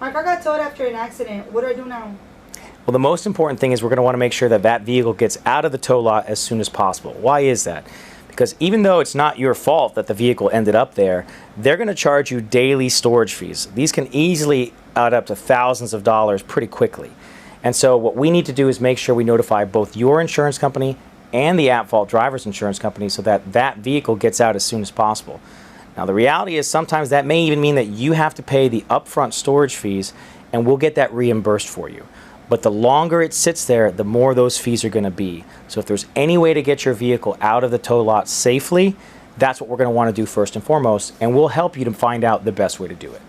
My car got towed after an accident. What do I do now? Well, the most important thing is we're going to want to make sure that that vehicle gets out of the tow lot as soon as possible. Why is that? Because even though it's not your fault that the vehicle ended up there, they're going to charge you daily storage fees. These can easily add up to thousands of dollars pretty quickly. And so what we need to do is make sure we notify both your insurance company and the at-fault driver's insurance company so that that vehicle gets out as soon as possible. Now, the reality is sometimes that may even mean that you have to pay the upfront storage fees, and we'll get that reimbursed for you. But the longer it sits there, the more those fees are going to be. So if there's any way to get your vehicle out of the tow lot safely, that's what we're going to want to do first and foremost, and we'll help you to find out the best way to do it.